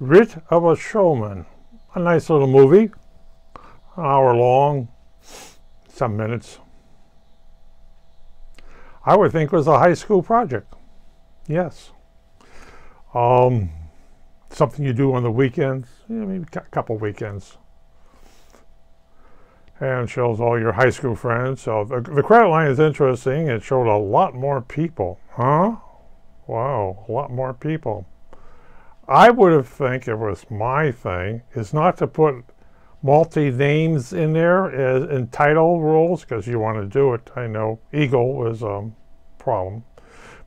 Rite of a Shaman. A nice little movie, an hour long, some minutes. I would think it was a high school project. Yes. Something you do on the weekends, maybe a couple weekends. And shows all your high school friends. So the credit line is interesting. It showed a lot more people. Huh? Wow, a lot more people. I would have think it was my thing is not to put multi-names in there as in title roles because you want to do it. I know ego was a problem.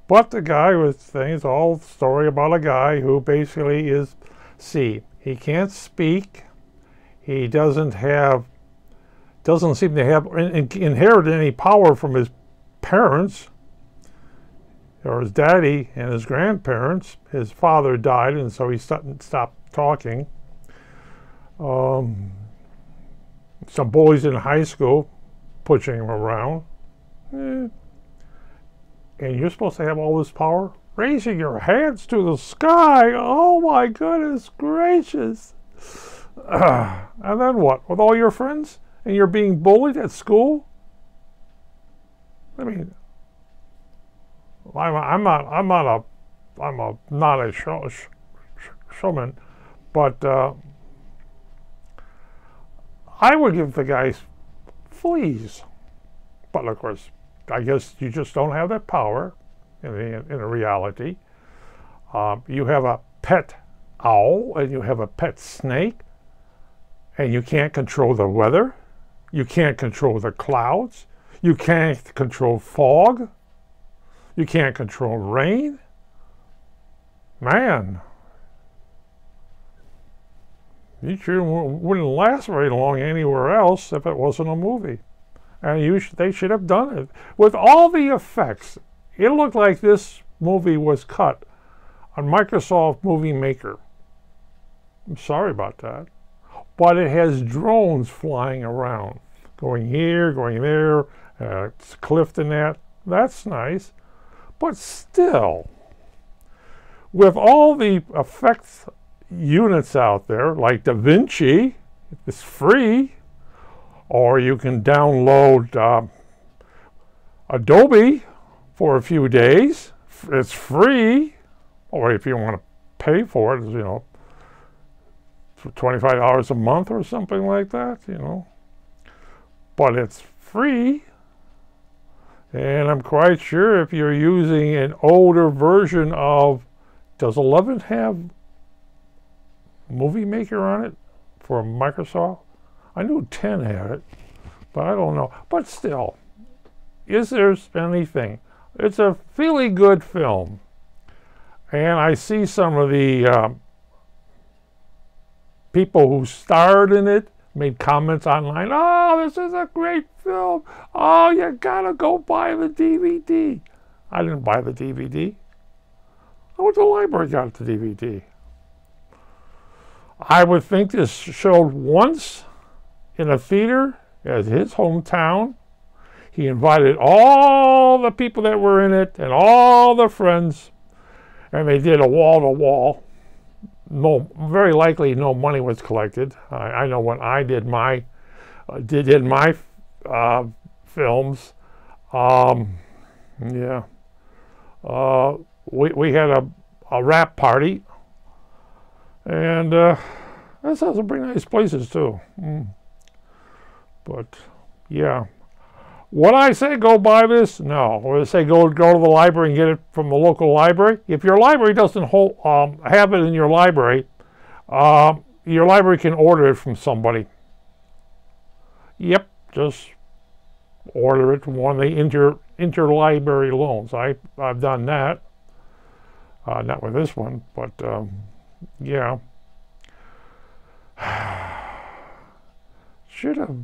But the guy was saying it's all story about a guy who basically is, he can't speak. He doesn't seem to have inherited any power from his parents or his daddy and his grandparents. His father died, and so he stopped talking. Some bullies in high school pushing him around. And you're supposed to have all this power? Raising your hands to the sky. Oh my goodness gracious. And then what? With all your friends? And you're being bullied at school? I mean, I'm not a showman, but I would give the guys fleas. But of course, I guess you just don't have that power in a reality. You have a pet owl and you have a pet snake, and you can't control the weather. You can't control the clouds. You can't control fog. You can't control rain. Man, you sure wouldn't last very long anywhere else if it wasn't a movie. And they should have done it. With all the effects, it looked like this movie was cut on Microsoft Movie Maker. I'm sorry about that. But it has drones flying around, going here, going there, it's cliff and that. That's nice. But still, with all the effects units out there, like DaVinci, it's free, or you can download Adobe for a few days. It's free, or if you want to pay for it, for $25 a month or something like that, But it's free. And I'm quite sure if you're using an older version of, does 11 have Movie Maker on it for Microsoft? I knew 10 had it, but I don't know. But still, is there anything? It's a really good film. And I see some of the people who starred in it made comments online. Oh, this is a great film. Oh, you gotta go buy the DVD. I didn't buy the DVD. I went to the library, got the DVD. I would think this showed once in a theater at his hometown. He invited all the people that were in it and all the friends, and they did a wall-to-wall. No, very likely no money was collected. I know when I did my films, we had a rap party, and that has some pretty nice places too. But yeah, would I say go buy this? No. Would I say go to the library and get it from the local library? If your library doesn't have it in your library can order it from somebody. Yep, just order it from one of the interlibrary loans. I've done that. Not with this one, but yeah. Should have.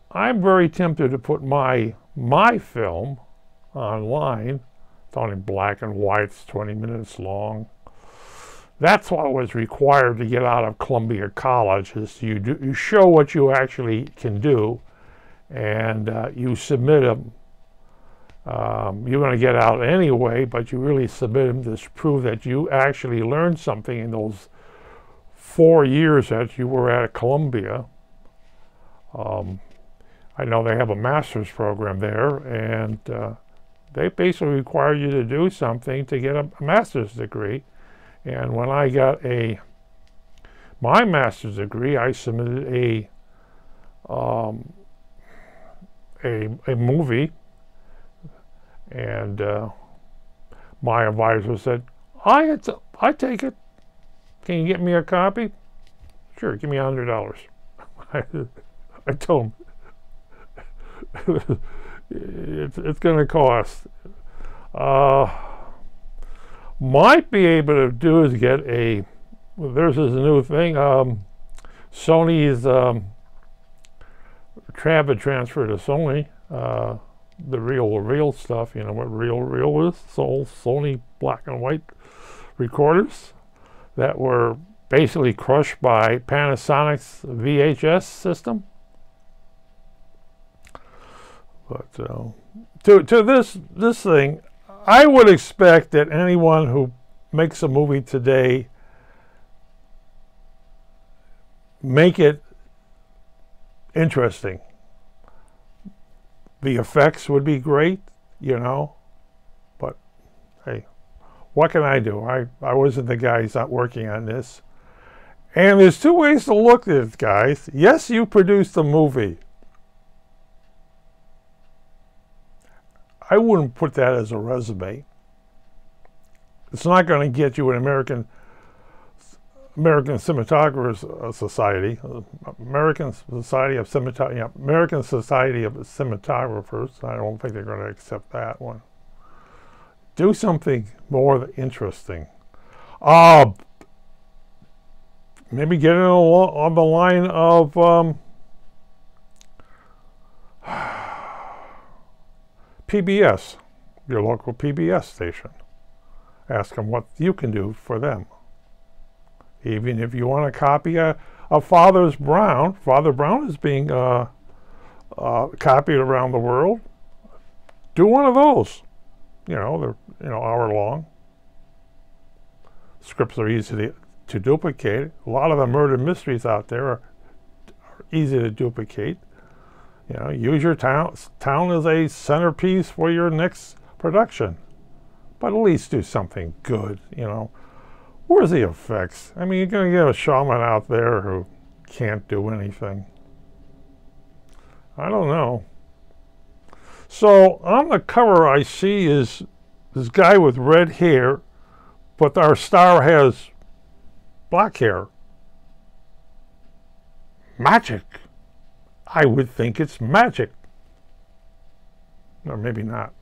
I'm very tempted to put my film online. It's only black and white. It's 20 minutes long. That's what was required to get out of Columbia College. Is you show what you actually can do, and you submit them. You're going to get out anyway, but you really submit them to prove that you actually learned something in those 4 years that you were at Columbia. I know they have a master's program there, and they basically require you to do something to get a master's degree. And when I got my master's degree, I submitted a movie, and my advisor said, I take it. Can you get me a copy? Sure, give me $100. I told him, it's going to cost. Might be able to do is get there's this new thing, Sony's Travid transfer to Sony, the real stuff, you know what real is, Sony black and white recorders that were basically crushed by Panasonic's VHS system. But to this thing, I would expect that anyone who makes a movie today make it interesting. The effects would be great, you know, but hey, what can I do? I wasn't the guy who's not working on this. And there's two ways to look at it, guys. Yes, you produced a movie. I wouldn't put that as a resume. It's not going to get you an American Cinematographers Society, American Society of American Society of Cinematographers. I don't think they're going to accept that one. Do something more interesting. Maybe get on the line of PBS, your local PBS station. Ask them what you can do for them. Even if you want to copy a Father Brown is being copied around the world. Do one of those. You know, they're hour long. Scripts are easy to duplicate. A lot of the murder mysteries out there are easy to duplicate. You know, use your town as a centerpiece for your next production. But at least do something good, you know. Where's the effects? I mean, you're going to get a shaman out there who can't do anything. I don't know. So on the cover I see is this guy with red hair, but our star has black hair. Magic. I would think it's magic. Or maybe not.